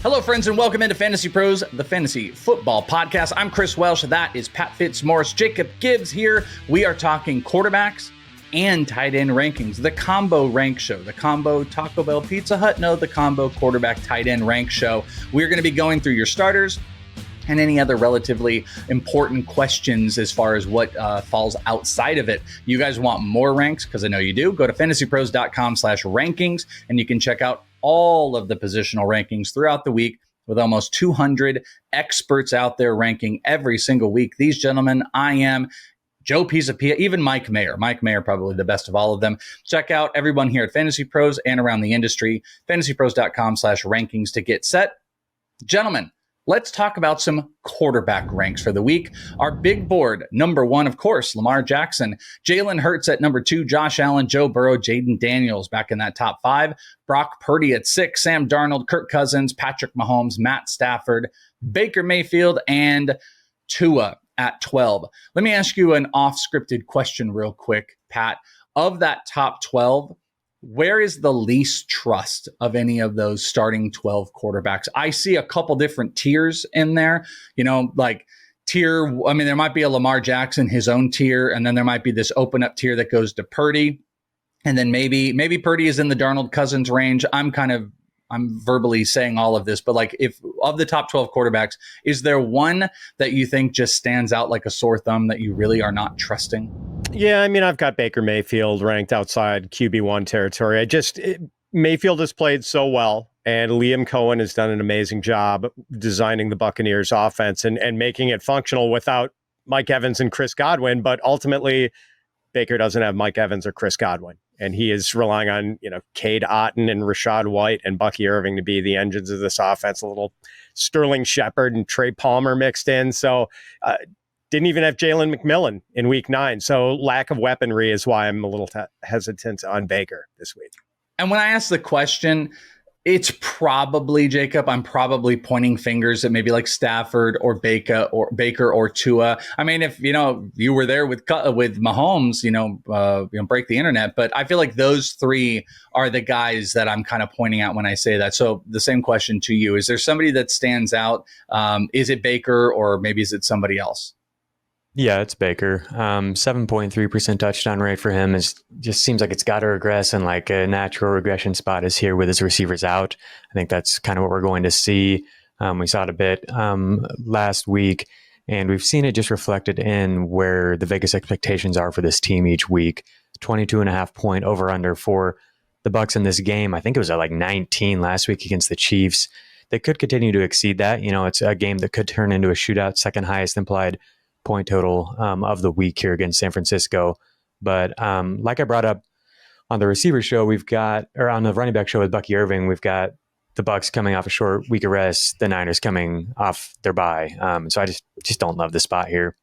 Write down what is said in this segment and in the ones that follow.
Hello, friends, and welcome into Fantasy Pros, the fantasy football podcast. I'm Chris Welsh. That is Pat Fitzmaurice, Jacob Gibbs here. We are talking quarterbacks and tight end rankings. The combo rank show, the combo Taco Bell Pizza Hut, no, the combo quarterback tight end rank show. We're going to be going through your starters and any other relatively important questions as far as what falls outside of it. You guys want more ranks? Because I know you do. Go to fantasypros.com/rankings and you can check out all of the positional rankings throughout the week with almost 200 experts out there ranking every single week. These gentlemen, I am, Joe Pisapia, even Mike Mayer. Mike Mayer, probably the best of all of them. Check out everyone here at Fantasy Pros and around the industry, fantasypros.com/rankings to get set. Gentlemen, let's talk about some quarterback ranks for the week. Our big board, number one, of course, Lamar Jackson. Jalen Hurts at number 2, Josh Allen, Joe Burrow, Jaden Daniels back in that top 5. Brock Purdy at 6, Sam Darnold, Kirk Cousins, Patrick Mahomes, Matt Stafford, Baker Mayfield, and Tua at 12. Let me ask you an off-scripted question real quick, Pat. Of that top 12, where is the least trust of any of those starting 12 quarterbacks? I see a couple different tiers in there, like there might be a Lamar Jackson, his own tier, and then there might be this open up tier that goes to Purdy. And then maybe Purdy is in the Darnold Cousins range. I'm verbally saying all of this, but like, if of the top 12 quarterbacks, is there one that you think just stands out like a sore thumb that you really are not trusting? Yeah, I mean, I've got Baker Mayfield ranked outside QB1 territory. Mayfield has played so well, and Liam Cohen has done an amazing job designing the Buccaneers offense and making it functional without Mike Evans and Chris Godwin. But ultimately, Baker doesn't have Mike Evans or Chris Godwin, and he is relying on, Cade Otton and Rashad White and Bucky Irving to be the engines of this offense. A little Sterling Shepard and Trey Palmer mixed in. So, didn't even have Jalen McMillan in week 9. So lack of weaponry is why I'm a little hesitant on Baker this week. And when I ask the question, it's probably, Jacob, I'm probably pointing fingers at maybe like Stafford or Baker or Tua. I mean, if, you were there with Mahomes, break the internet. But I feel like those three are the guys that I'm kind of pointing out when I say that. So the same question to you. Is there somebody that stands out? Is it Baker or maybe is it somebody else? Yeah, it's Baker. 7.3% touchdown rate for him just seems like it's got to regress, and like a natural regression spot is here with his receivers out. I think that's kind of what we're going to see. We saw it a bit last week, and we've seen it just reflected in where the Vegas expectations are for this team each week. 22.5 point over under for the Bucs in this game. I think it was at like 19 last week against the Chiefs. They could continue to exceed that. It's a game that could turn into a shootout, second highest implied point total of the week here against San Francisco. But like I brought up on the receiver show, on the running back show with Bucky Irving, we've got the Bucs coming off a short week of rest, the Niners coming off their bye. So I just don't love the spot here.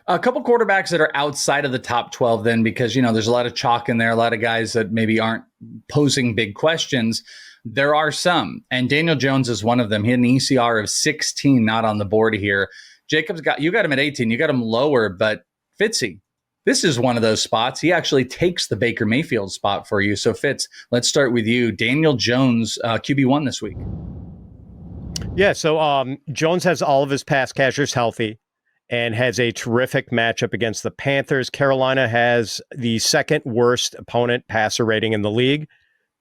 A couple quarterbacks that are outside of the top 12 then, because, there's a lot of chalk in there, a lot of guys that maybe aren't posing big questions. There are some, and Daniel Jones is one of them. He had an ECR of 16, not on the board here. Jacob's you got him at 18. You got him lower, but Fitzy, this is one of those spots. He actually takes the Baker Mayfield spot for you. So Fitz, let's start with you. Daniel Jones, QB1 this week. Yeah, so Jones has all of his pass catchers healthy and has a terrific matchup against the Panthers. Carolina has the second worst opponent passer rating in the league.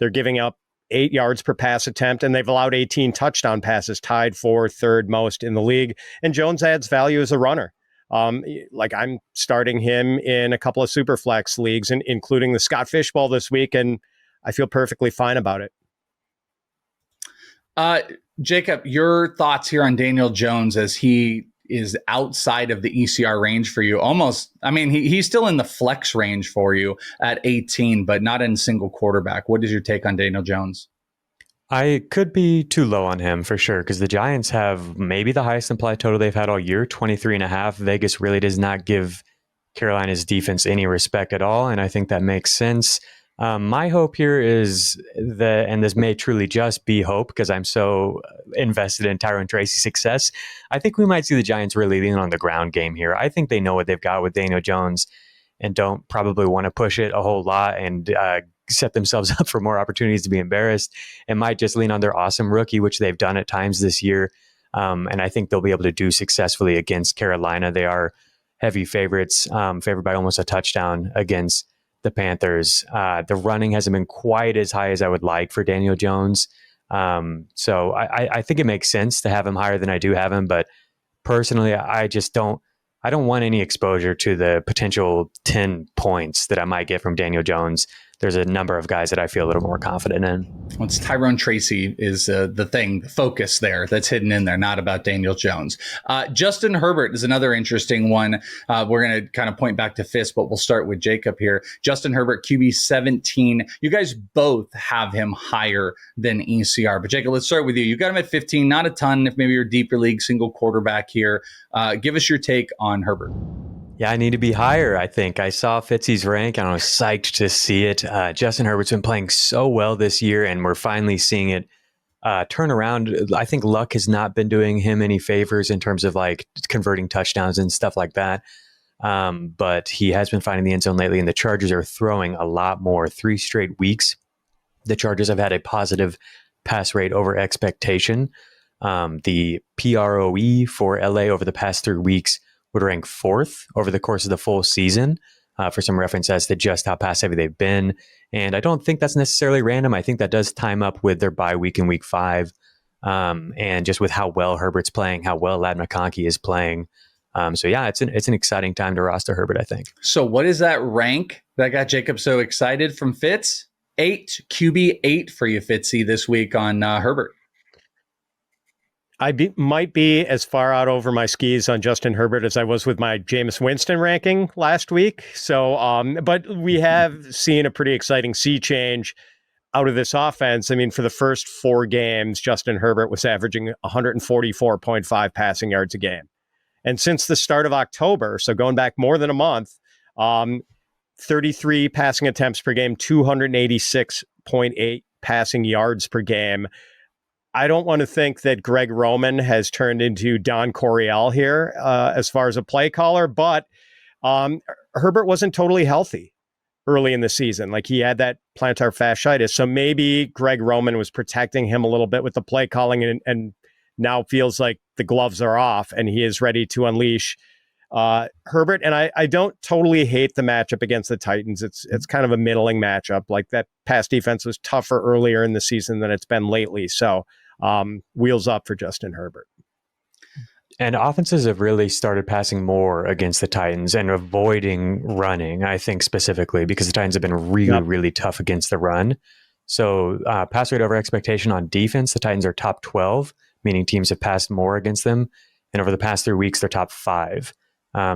They're giving up 8 yards per pass attempt, and they've allowed 18 touchdown passes, tied for third most in the league. And Jones adds value as a runner. I'm starting him in a couple of super flex leagues, including the Scott Fishbowl this week, and I feel perfectly fine about it. Jacob, your thoughts here on Daniel Jones as he is outside of the ECR range for you. He's still in the flex range for you at 18, but not in single quarterback. What is your take on Daniel Jones? I could be too low on him for sure, because the Giants have maybe the highest implied total they've had all year, 23.5. Vegas really does not give Carolina's defense any respect at all, and I think that makes sense. My hope here is that, and this may truly just be hope because I'm so invested in Tyrone Tracy's success, I think we might see the Giants really lean on the ground game here. I think they know what they've got with Daniel Jones and don't probably want to push it a whole lot and set themselves up for more opportunities to be embarrassed and might just lean on their awesome rookie, which they've done at times this year. And I think they'll be able to do successfully against Carolina. They are heavy favorites, favored by almost a touchdown against the Panthers. The running hasn't been quite as high as I would like for Daniel Jones. So I think it makes sense to have him higher than I do have him. But personally, I don't want any exposure to the potential 10 points that I might get from Daniel Jones. There's a number of guys that I feel a little more confident in. Well, it's Tyrone Tracy is the focus there that's hidden in there, not about Daniel Jones. Justin Herbert is another interesting one. We're going to kind of point back to Fitz, but we'll start with Jacob here. Justin Herbert, QB 17. You guys both have him higher than ECR. But Jacob, let's start with you. You got him at 15, not a ton. If maybe you're deeper league, single quarterback here. Give us your take on Herbert. Yeah, I need to be higher, I think. I saw Fitzy's rank and I was psyched to see it. Justin Herbert's been playing so well this year, and we're finally seeing it turn around. I think luck has not been doing him any favors in terms of like converting touchdowns and stuff like that. But he has been finding the end zone lately, and the Chargers are throwing a lot more. 3 straight weeks, the Chargers have had a positive pass rate over expectation. The PROE for LA over the past 3 weeks would rank 4th over the course of the full season, for some reference as to just how pass heavy they've been. And I don't think that's necessarily random. I think that does time up with their bye week in week 5, and just with how well Herbert's playing, how well Ladd McConkey is playing. So yeah, it's an exciting time to roster Herbert, I think. So what is that rank that got Jacob so excited from Fitz? 8, QB 8 for you, Fitzy, this week on Herbert. Might be as far out over my skis on Justin Herbert as I was with my Jameis Winston ranking last week. So, but we have seen a pretty exciting sea change out of this offense. I mean, for the first 4 games, Justin Herbert was averaging 144.5 passing yards a game. And since the start of October, so going back more than a month, 33 passing attempts per game, 286.8 passing yards per game. I don't want to think that Greg Roman has turned into Don Coryell here as far as a play caller, but Herbert wasn't totally healthy early in the season. Like, he had that plantar fasciitis. So maybe Greg Roman was protecting him a little bit with the play calling, and now feels like the gloves are off and he is ready to unleash Herbert. And I don't totally hate the matchup against the Titans. It's kind of a middling matchup. Like, that pass defense was tougher earlier in the season than it's been lately. So wheels up for Justin Herbert. And offenses have really started passing more against the Titans and avoiding running, I think, specifically because the Titans have been really tough against the run. So pass rate over expectation on defense, the Titans are top 12, meaning teams have passed more against them. And over the past 3 weeks, they're top 5.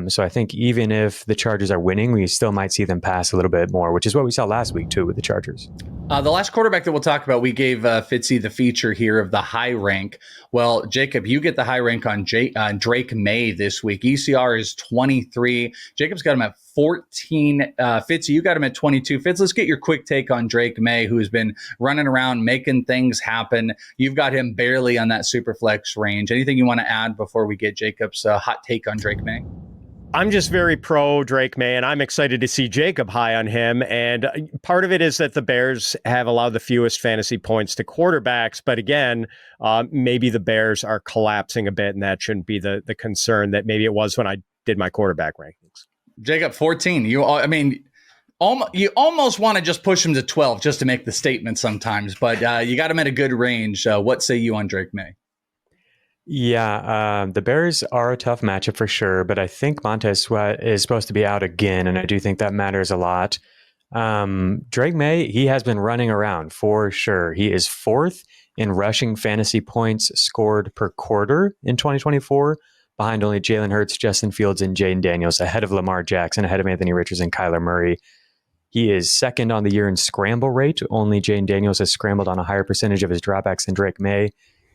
So I think even if the Chargers are winning, we still might see them pass a little bit more, which is what we saw last week too with the Chargers. The last quarterback that we'll talk about, we gave Fitzy the feature here of the high rank. Well, Jacob, you get the high rank on Drake Maye this week. ECR is 23. Jacob's got him at 14. Fitzy, you got him at 22. Fitz, let's get your quick take on Drake Maye, who's been running around making things happen. You've got him barely on that super flex range. Anything you want to add before we get Jacob's hot take on Drake Maye? I'm just very pro Drake Maye, and I'm excited to see Jacob high on him. And part of it is that the Bears have allowed the fewest fantasy points to quarterbacks. But again, maybe the Bears are collapsing a bit, and that shouldn't be the concern that maybe it was when I did my quarterback rankings. Jacob, 14. You almost want to just push him to 12 just to make the statement sometimes, but you got him at a good range. What say you on Drake Maye? Yeah, the Bears are a tough matchup for sure, but I think Montez Sweat is supposed to be out again, and I do think that matters a lot. Drake Maye, he has been running around for sure. He is 4th in rushing fantasy points scored per quarter in 2024, behind only Jalen Hurts, Justin Fields, and Jaden Daniels, ahead of Lamar Jackson, ahead of Anthony Richards and Kyler Murray. He is 2nd on the year in scramble rate. Only Jaden Daniels has scrambled on a higher percentage of his dropbacks than Drake Maye.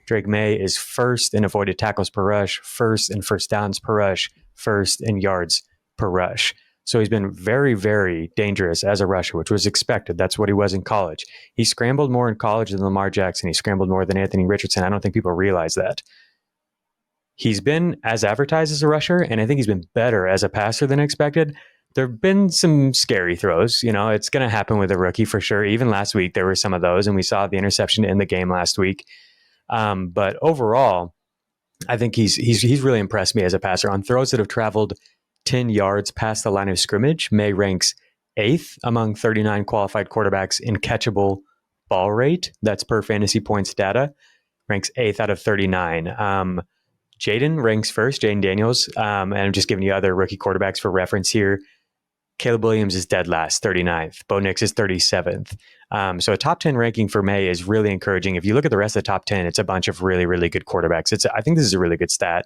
Drake Maye is 1st in avoided tackles per rush, 1st in first downs per rush, 1st in yards per rush. So he's been very, very dangerous as a rusher, which was expected. That's what he was in college. He scrambled more in college than Lamar Jackson. He scrambled more than Anthony Richardson. I don't think people realize that. He's been as advertised as a rusher, and I think he's been better as a passer than expected. there have been some scary throws. You know, it's going to happen with a rookie for sure. Even last week, there were some of those, and we saw the interception in the game last week. But overall, I think he's really impressed me as a passer. On throws that have traveled 10 yards past the line of scrimmage, Maye ranks 8th among 39 qualified quarterbacks in catchable ball rate. That's per fantasy points data. Ranks 8th out of 39. Jaden ranks first, Jaden Daniels. And I'm just giving you other rookie quarterbacks for reference here. Caleb Williams is dead last, 39th. Bo Nix is 37th. So a top 10 ranking for Maye is really encouraging. If you look at the rest of the top 10, it's a bunch of really, really good quarterbacks. I think this is a really good stat.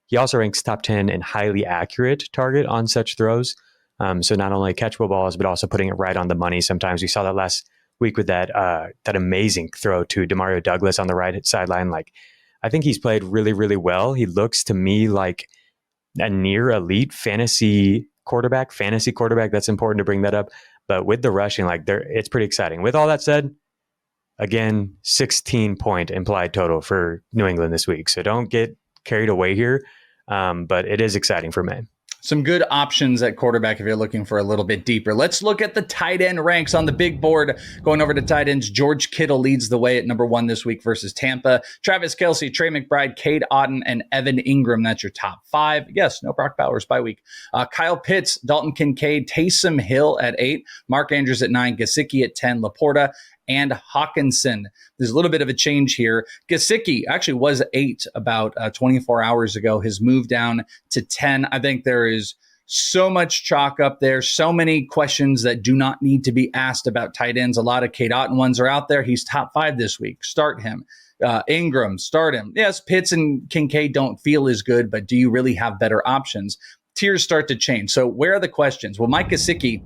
He also ranks top 10 in highly accurate target on such throws. So not only catchable balls, but also putting it right on the money. Sometimes we saw that last week with that amazing throw to Demario Douglas on the right sideline. Like, I think he's played really, really well. He looks to me like a near elite fantasy quarterback. That's important to bring that up. But with the rushing, it's pretty exciting. With all that said, again, 16-point implied total for New England this week. So don't get carried away here. But it is exciting for Maye. Some good options at quarterback if you're looking for a little bit deeper. Let's look at the tight end ranks on the big board. Going over to tight ends, George Kittle leads the way at number 1 this week versus Tampa. Travis Kelce, Trey McBride, Cade Otton, and Evan Ingram. That's your top 5. Yes, no Brock Bowers bye week. Kyle Pitts, Dalton Kincaid, Taysom Hill at 8, Mark Andrews at 9, Gesicki at 10, Laporta, and Hockenson. There's a little bit of a change here. Gesicki actually was 8 about 24 hours ago. Has moved down to 10. I think there is so much chalk up there. So many questions that do not need to be asked about tight ends. A lot of Cade Otton ones are out there. He's top 5 this week. Start him. Ingram, start him. Yes, Pitts and Kincaid don't feel as good, but do you really have better options? Tiers start to change. So where are the questions? Well, Mike Gesicki,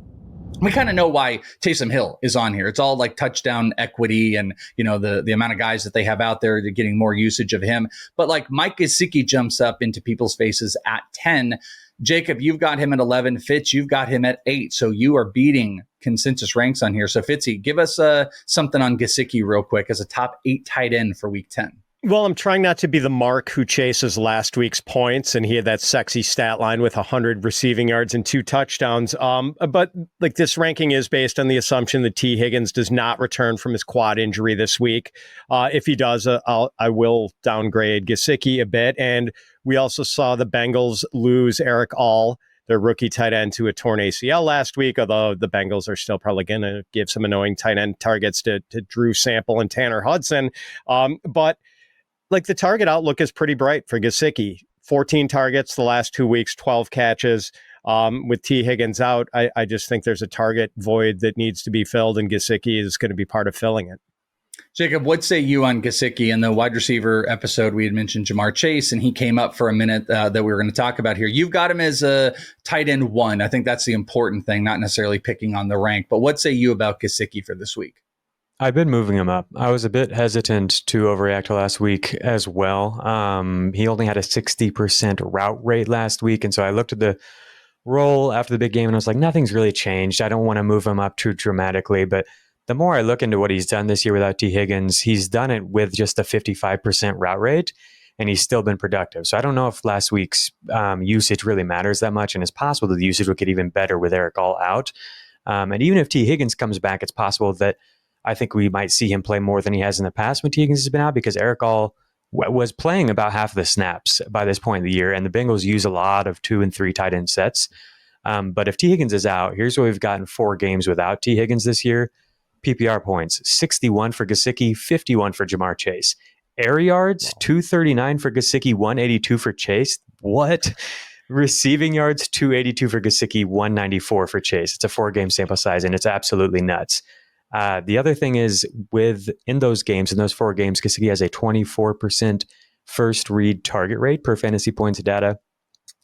we kind of know why Taysom Hill is on here. It's all like touchdown equity and, you know, the amount of guys that they have out there, they're getting more usage of him. But like Mike Gesicki jumps up into people's faces at 10. Jacob, you've got him at 11. Fitz, you've got him at 8. So you are beating consensus ranks on here. So Fitzy, give us something on Gesicki real quick as a top 8 tight end for week 10. Well, I'm trying not to be the Mark who chases last week's points, and he had that sexy stat line with 100 receiving yards and 2 touchdowns. But like, this ranking is based on the assumption that T. Higgins does not return from his quad injury this week. If he does, I will downgrade Gesicki a bit. And we also saw the Bengals lose Eric All, their rookie tight end, to a torn ACL last week, although the Bengals are still probably going to give some annoying tight end targets to Drew Sample and Tanner Hudson. But like, the target outlook is pretty bright for Gesicki. 14 targets the last 2 weeks, 12 catches. With T. Higgins out, I just think there's a target void that needs to be filled, and Gesicki is going to be part of filling it. Jacob, what say you on Gesicki? In the wide receiver episode, we had mentioned Jamar Chase, and he came up for a minute that we were going to talk about here. You've got him as a tight end 1. I think that's the important thing, not necessarily picking on the rank. But what say you about Gesicki for this week? I've been moving him up. I was a bit hesitant to overreact last week as well. He only had a 60% route rate last week. And so I looked at the role after the big game and I was like, nothing's really changed. I don't want to move him up too dramatically. But the more I look into what he's done this year without T. Higgins, he's done it with just a 55% route rate, and he's still been productive. So I don't know if last week's usage really matters that much. And it's possible that the usage will get even better with Eric All out. And even if T. Higgins comes back, it's possible that I think we might see him play more than he has in the past when T. Higgins has been out, because Eric All was playing about half of the snaps by this point in the year, and the Bengals use a lot of 2 and 3 tight end sets. But if T. Higgins is out, here's what we've gotten 4 games without T. Higgins this year. PPR points, 61 for Gesicki, 51 for Jamar Chase. Air yards, 239 for Gesicki, 182 for Chase. What? Receiving yards, 282 for Gesicki, 194 for Chase. It's a 4-game sample size, and it's absolutely nuts. The other thing is, in those 4 games, Gesicki has a 24% first read target rate per fantasy points data.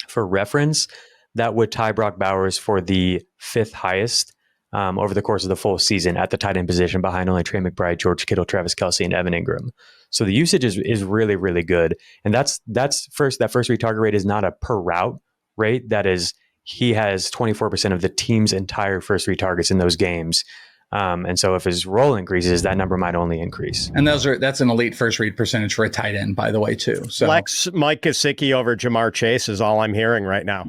For reference, that would tie Brock Bowers for the 5th highest over the course of the full season at the tight end position, behind only Trey McBride, George Kittle, Travis Kelce, and Evan Ingram. So the usage is really, really good. And that first read target rate is not a per route rate. That is, he has 24% of the team's entire first read targets in those games. And so if his role increases, that number might only increase. And that's an elite first read percentage for a tight end, by the way, too. So Flex Mike Gesicki over Jamar Chase is all I'm hearing right now.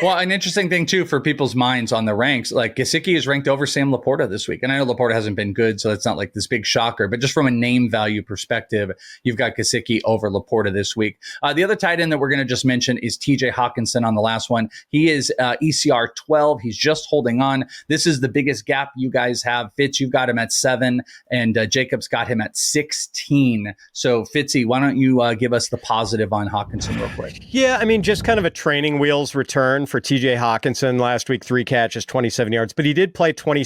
Well, an interesting thing, too, for people's minds on the ranks, like Gesicki is ranked over Sam Laporta this week. And I know Laporta hasn't been good, so it's not like this big shocker. But just from a name value perspective, you've got Gesicki over Laporta this week. The other tight end that we're going to just mention is TJ Hockenson on the last one. He is ECR 12. He's just holding on. This is the biggest gap you guys have. Fitz, you've got him at 7, and Jacob's got him at 16. So, Fitzy, why don't you give us the positive on Hockenson real quick? Yeah, I mean, just kind of a training wheels return for TJ Hockenson last week, 3 catches, 27 yards, but he did play 33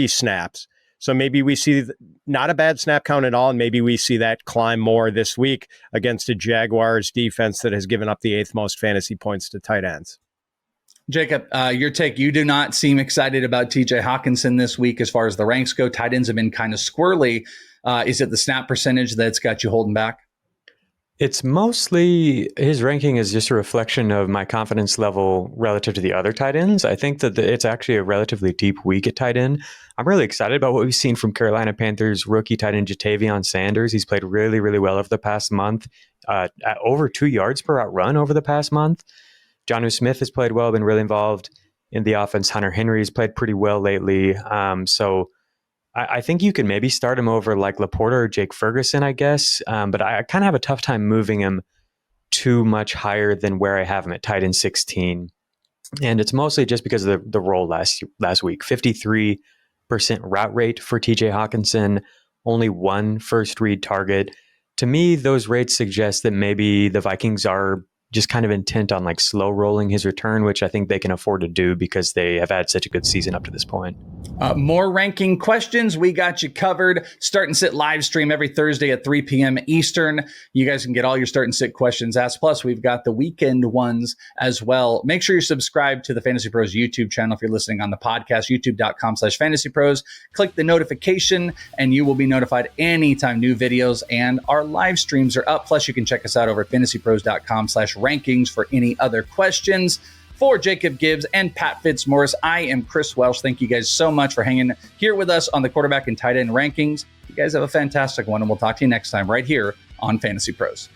snaps. So maybe we see not a bad snap count at all, and maybe we see that climb more this week against a Jaguars defense that has given up the 8th most fantasy points to tight ends. Jacob, your take. You do not seem excited about TJ Hockenson this week as far as the ranks go. Tight ends have been kind of squirrely. Is it the snap percentage that's got you holding back? It's mostly his ranking is just a reflection of my confidence level relative to the other tight ends. I think that it's actually a relatively deep week at tight end. I'm really excited about what we've seen from Carolina Panthers rookie tight end Jatavion Sanders. He's played really, really well over the past month, at over 2 yards per out run over the past month. Jonnu Smith has played well, been really involved in the offense. Hunter Henry has played pretty well lately. So I think you can maybe start him over like Laporta or Jake Ferguson, I guess. But I kind of have a tough time moving him too much higher than where I have him at tight end 16. And it's mostly just because of the role last week. 53% route rate for TJ Hockenson, only 1 first read target. To me, those rates suggest that maybe the Vikings are just kind of intent on like slow rolling his return, which I think they can afford to do because they have had such a good season up to this point. More ranking questions. We got you covered. Start and Sit live stream every Thursday at 3 p.m. Eastern. You guys can get all your Start and Sit questions asked. Plus, we've got the weekend ones as well. Make sure you subscribe to the Fantasy Pros YouTube channel if you're listening on the podcast, youtube.com/fantasypros. Click the notification and you will be notified anytime new videos and our live streams are up. Plus, you can check us out over at fantasypros.com/rankings for any other questions. For Jacob Gibbs and Pat Fitzmaurice, I am Chris Welsh. Thank you guys so much for hanging here with us on the quarterback and tight end rankings. You guys have a fantastic one, and we'll talk to you next time right here on Fantasy Pros.